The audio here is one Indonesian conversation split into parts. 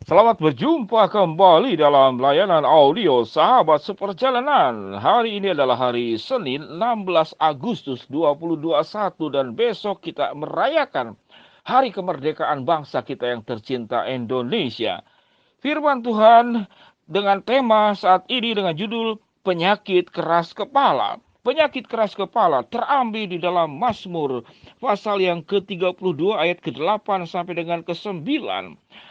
Selamat berjumpa kembali dalam layanan audio Sahabat Seperjalanan. Hari ini adalah hari Senin 16 Agustus 2021 dan besok kita merayakan Hari Kemerdekaan Bangsa kita yang tercinta Indonesia. Firman Tuhan dengan tema saat ini dengan judul penyakit keras kepala. Penyakit keras kepala terambil di dalam Mazmur pasal yang ke-32 ayat ke-8 sampai dengan ke-9.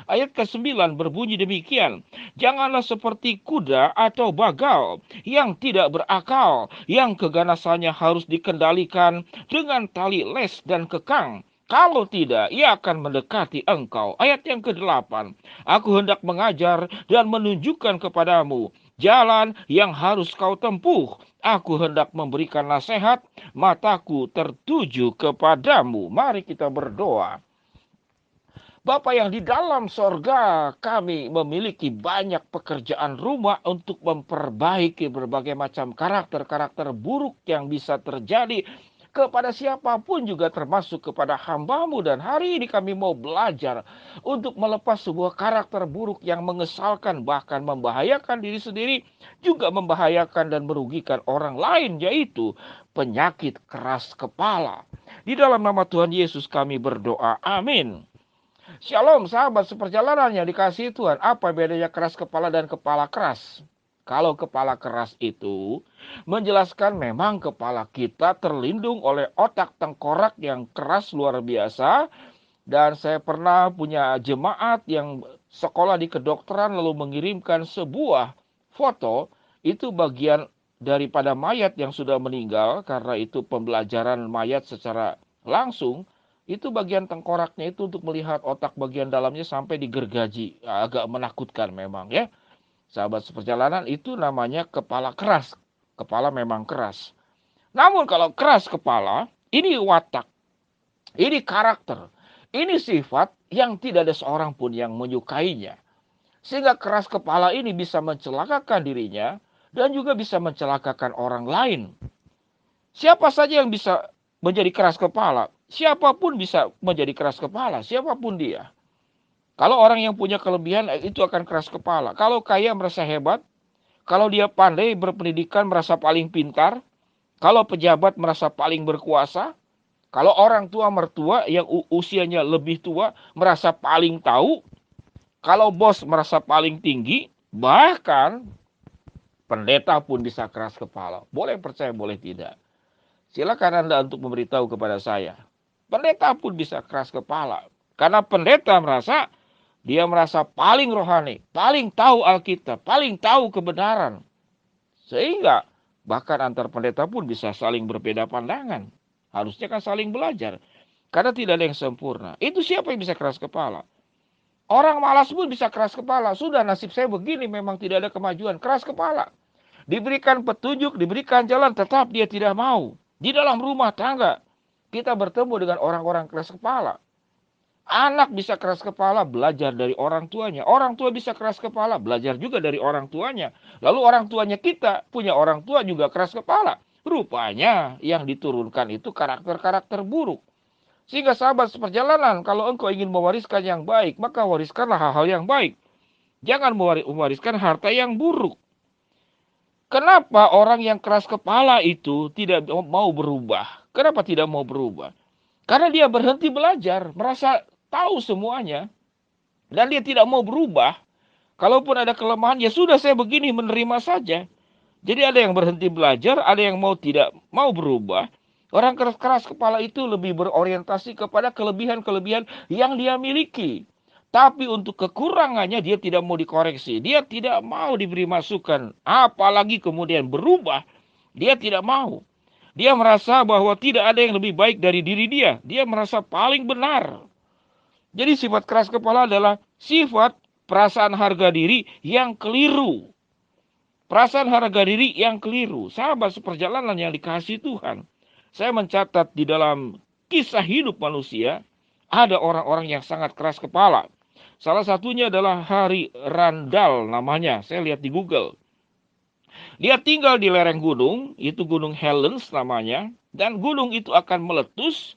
Ayat ke-9 berbunyi demikian. Janganlah seperti kuda atau bagal yang tidak berakal, yang keganasannya harus dikendalikan dengan tali les dan kekang. Kalau tidak, ia akan mendekati engkau. Ayat yang ke-8. Aku hendak mengajar dan menunjukkan kepadamu jalan yang harus kau tempuh. Aku hendak memberikan nasihat, mataku tertuju kepadamu. Mari kita berdoa. Bapa yang di dalam sorga, kami memiliki banyak pekerjaan rumah untuk memperbaiki berbagai macam karakter-karakter buruk yang bisa terjadi kepada siapapun, juga termasuk kepada hamba-Mu. Dan hari ini kami mau belajar untuk melepas sebuah karakter buruk yang mengesalkan, bahkan membahayakan diri sendiri, juga membahayakan dan merugikan orang lain, yaitu penyakit keras kepala. Di dalam nama Tuhan Yesus kami berdoa, amin. Shalom sahabat seperjalanan yang dikasihi Tuhan. Apa bedanya keras kepala dan kepala keras? Kalau kepala keras itu menjelaskan memang kepala kita terlindung oleh otak tengkorak yang keras luar biasa. Dan saya pernah punya jemaat yang sekolah di kedokteran lalu mengirimkan sebuah foto. Itu bagian daripada mayat yang sudah meninggal, karena itu pembelajaran mayat secara langsung. Itu bagian tengkoraknya itu untuk melihat otak bagian dalamnya sampai digergaji. Agak menakutkan memang ya. Sahabat seperjalanan, itu namanya kepala keras. Kepala memang keras. Namun kalau keras kepala, ini watak, ini karakter, ini sifat yang tidak ada seorang pun yang menyukainya. Sehingga keras kepala ini bisa mencelakakan dirinya dan juga bisa mencelakakan orang lain. Siapa saja yang bisa menjadi keras kepala? Siapapun bisa menjadi keras kepala, siapapun dia. Kalau orang yang punya kelebihan itu akan keras kepala. Kalau kaya merasa hebat, kalau dia pandai berpendidikan merasa paling pintar, kalau pejabat merasa paling berkuasa, kalau orang tua mertua yang usianya lebih tua merasa paling tahu, kalau bos merasa paling tinggi, bahkan pendeta pun bisa keras kepala. Boleh percaya, boleh tidak. Silakan Anda untuk memberitahu kepada saya. Pendeta pun bisa keras kepala. Karena pendeta merasa paling rohani, paling tahu Alkitab, paling tahu kebenaran. Sehingga bahkan antar pendeta pun bisa saling berbeda pandangan. Harusnya kan saling belajar. Karena tidak ada yang sempurna. Itu siapa yang bisa keras kepala? Orang malas pun bisa keras kepala. Sudah, nasib saya begini, memang tidak ada kemajuan. Keras kepala. Diberikan petunjuk, diberikan jalan, tetap dia tidak mau. Di dalam rumah tangga, kita bertemu dengan orang-orang keras kepala. Anak bisa keras kepala, belajar dari orang tuanya. Orang tua bisa keras kepala, belajar juga dari orang tuanya. Lalu orang tuanya kita, punya orang tua juga keras kepala. Rupanya yang diturunkan itu karakter-karakter buruk. Sehingga sahabat seperjalanan, kalau engkau ingin mewariskan yang baik, maka wariskanlah hal-hal yang baik. Jangan mewariskan harta yang buruk. Kenapa orang yang keras kepala itu tidak mau berubah? Kenapa tidak mau berubah? Karena dia berhenti belajar, merasa tahu semuanya, dan dia tidak mau berubah. Kalaupun ada kelemahan, ya sudah, saya begini, menerima saja. Jadi ada yang berhenti belajar, ada yang tidak mau berubah. Orang keras kepala itu lebih berorientasi kepada kelebihan-kelebihan yang dia miliki. Tapi untuk kekurangannya dia tidak mau dikoreksi. Dia tidak mau diberi masukan. Apalagi kemudian berubah. Dia tidak mau. Dia merasa bahwa tidak ada yang lebih baik dari diri dia. Dia merasa paling benar. Jadi sifat keras kepala adalah sifat perasaan harga diri yang keliru. Perasaan harga diri yang keliru. Sahabat seperjalanan yang dikasihi Tuhan. Saya mencatat di dalam kisah hidup manusia, ada orang-orang yang sangat keras kepala. Salah satunya adalah Hari Randall namanya. Saya lihat di Google. Dia tinggal di lereng gunung, itu Gunung Helens namanya. Dan gunung itu akan meletus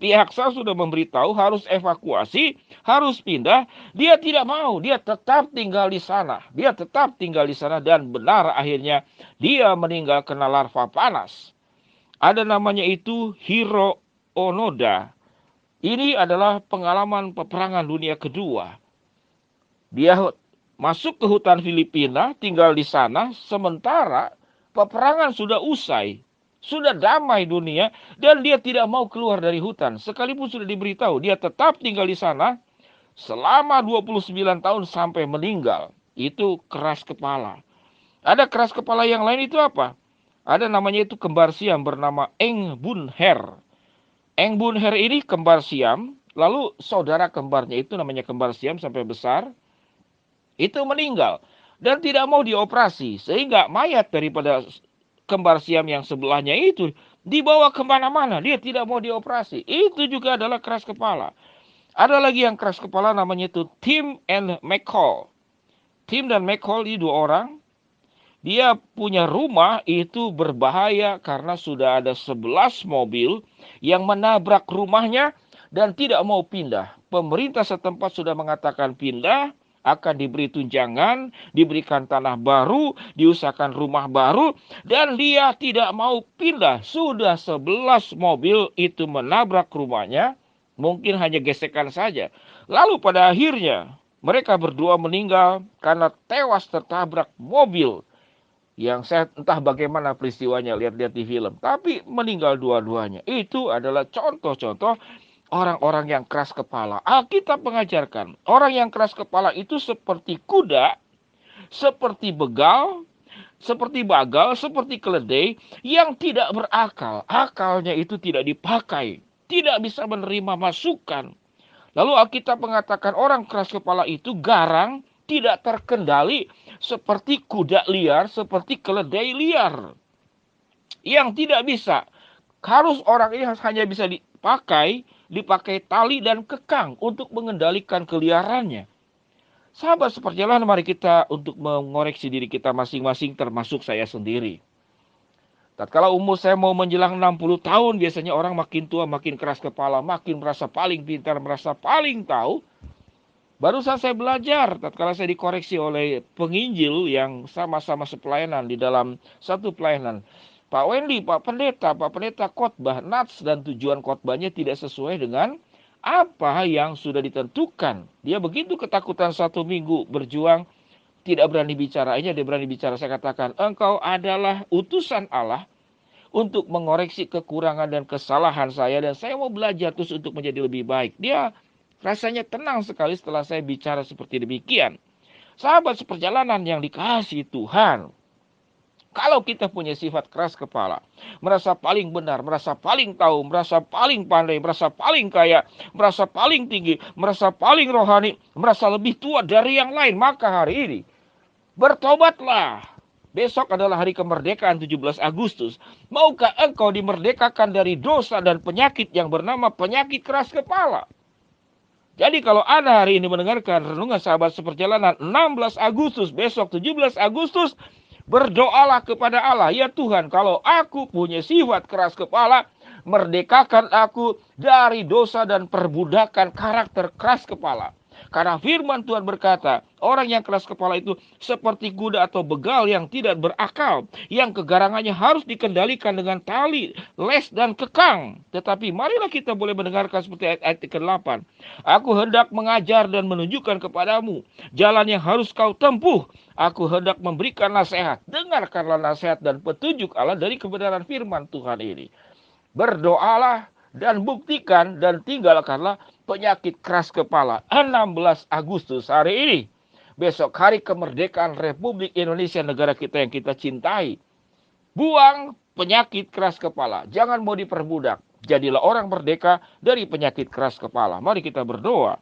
Pihak sar sudah memberitahu harus evakuasi, harus pindah. Dia tidak mau, dia tetap tinggal di sana. Dia tetap tinggal di sana dan benar akhirnya dia meninggal kena larva panas. Ada namanya itu Hiro Onoda. Ini adalah pengalaman peperangan dunia kedua. Dia masuk ke hutan Filipina, tinggal di sana, sementara peperangan sudah usai. Sudah damai dunia dan dia tidak mau keluar dari hutan. Sekalipun sudah diberitahu, dia tetap tinggal di sana selama 29 tahun sampai meninggal. Itu keras kepala. Ada keras kepala yang lain itu apa? Ada namanya itu kembar siam bernama Eng Bun Her. Eng Bun Her ini kembar siam, lalu saudara kembarnya itu namanya kembar siam sampai besar, itu meninggal dan tidak mau dioperasi. Sehingga mayat daripada kembar siam yang sebelahnya itu dibawa kemana-mana. Dia tidak mau dioperasi. Itu juga adalah keras kepala. Ada lagi yang keras kepala namanya itu Tim and McCall. Tim dan McCall ini 2 orang. Dia punya rumah itu berbahaya karena sudah ada 11 mobil yang menabrak rumahnya dan tidak mau pindah. Pemerintah setempat sudah mengatakan pindah, akan diberi tunjangan, diberikan tanah baru, diusahakan rumah baru, dan dia tidak mau pindah. Sudah 11 mobil itu menabrak rumahnya, mungkin hanya gesekan saja. Lalu pada akhirnya mereka berdua meninggal karena tewas tertabrak mobil. Yang saya entah bagaimana peristiwanya, lihat-lihat di film. Tapi meninggal dua-duanya. Itu adalah contoh-contoh orang-orang yang keras kepala. Alkitab mengajarkan, orang yang keras kepala itu seperti kuda, seperti begal, seperti bagal, seperti keledai yang tidak berakal. Akalnya itu tidak dipakai, tidak bisa menerima masukan. Lalu Alkitab mengatakan orang keras kepala itu garang, tidak terkendali, seperti kuda liar, seperti keledai liar. Yang tidak bisa. Harus orang ini hanya bisa dipakai tali dan kekang untuk mengendalikan keliarannya. Sahabat seperjalanan, mari kita untuk mengoreksi diri kita masing-masing, termasuk saya sendiri. Tatkala umur saya mau menjelang 60 tahun, biasanya orang makin tua, makin keras kepala, makin merasa paling pintar, merasa paling tahu. Barusan saya belajar, tatkala saya dikoreksi oleh penginjil yang sama-sama sepelayanan di dalam satu pelayanan. Pak Wendy, Pak Pendeta khotbah, nats dan tujuan khotbahnya tidak sesuai dengan apa yang sudah ditentukan. Dia begitu ketakutan 1 minggu berjuang, tidak berani bicara. Dia berani bicara. Saya katakan, engkau adalah utusan Allah untuk mengoreksi kekurangan dan kesalahan saya, dan saya mau belajar terus untuk menjadi lebih baik. Dia rasanya tenang sekali setelah saya bicara seperti demikian. Sahabat seperjalanan yang dikasihi Tuhan, kalau kita punya sifat keras kepala, merasa paling benar, merasa paling tahu, merasa paling pandai, merasa paling kaya, merasa paling tinggi, merasa paling rohani, merasa lebih tua dari yang lain, maka hari ini bertobatlah. Besok adalah hari kemerdekaan 17 Agustus. Maukah engkau dimerdekakan dari dosa dan penyakit yang bernama penyakit keras kepala? Jadi kalau Anda hari ini mendengarkan renungan sahabat seperjalanan 16 Agustus, besok 17 Agustus, berdoalah kepada Allah. Ya Tuhan, kalau aku punya sifat keras kepala, merdekakan aku dari dosa dan perbudakan karakter keras kepala. Karena firman Tuhan berkata, orang yang keras kepala itu seperti kuda atau begal yang tidak berakal, yang kegarangannya harus dikendalikan dengan tali, les, dan kekang. Tetapi marilah kita boleh mendengarkan seperti ayat ke-8. Aku hendak mengajar dan menunjukkan kepadamu jalan yang harus kau tempuh. Aku hendak memberikan nasihat. Dengarkanlah nasihat dan petunjuk Allah dari kebenaran firman Tuhan ini. Berdoalah dan buktikan dan tinggalkanlah penyakit keras kepala. 16 Agustus hari ini. Besok hari kemerdekaan Republik Indonesia, negara kita yang kita cintai. Buang penyakit keras kepala. Jangan mau diperbudak. Jadilah orang merdeka dari penyakit keras kepala. Mari kita berdoa.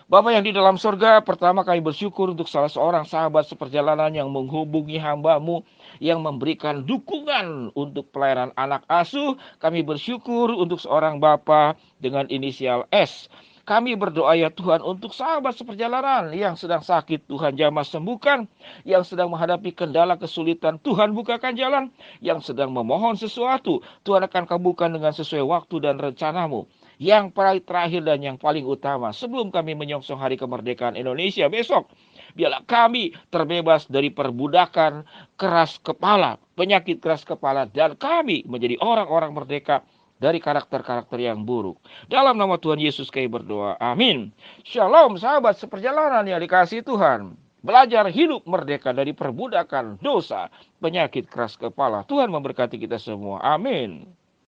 Bapa yang di dalam surga, pertama kami bersyukur untuk salah seorang sahabat seperjalanan yang menghubungi hamba-Mu, yang memberikan dukungan untuk pelayanan anak asuh. Kami bersyukur untuk seorang Bapa dengan inisial S. Kami berdoa ya Tuhan untuk sahabat seperjalanan yang sedang sakit, Tuhan jamah sembuhkan. Yang sedang menghadapi kendala kesulitan, Tuhan bukakan jalan. Yang sedang memohon sesuatu, Tuhan akan kabulkan dengan sesuai waktu dan rencanamu. Yang paling terakhir dan yang paling utama, sebelum kami menyongsong hari kemerdekaan Indonesia besok, biarlah kami terbebas dari perbudakan keras kepala, penyakit keras kepala, dan kami menjadi orang-orang merdeka dari karakter-karakter yang buruk. Dalam nama Tuhan Yesus kami berdoa. Amin. Shalom sahabat seperjalanan yang dikasihi Tuhan. Belajar hidup merdeka dari perbudakan dosa, penyakit keras kepala. Tuhan memberkati kita semua. Amin.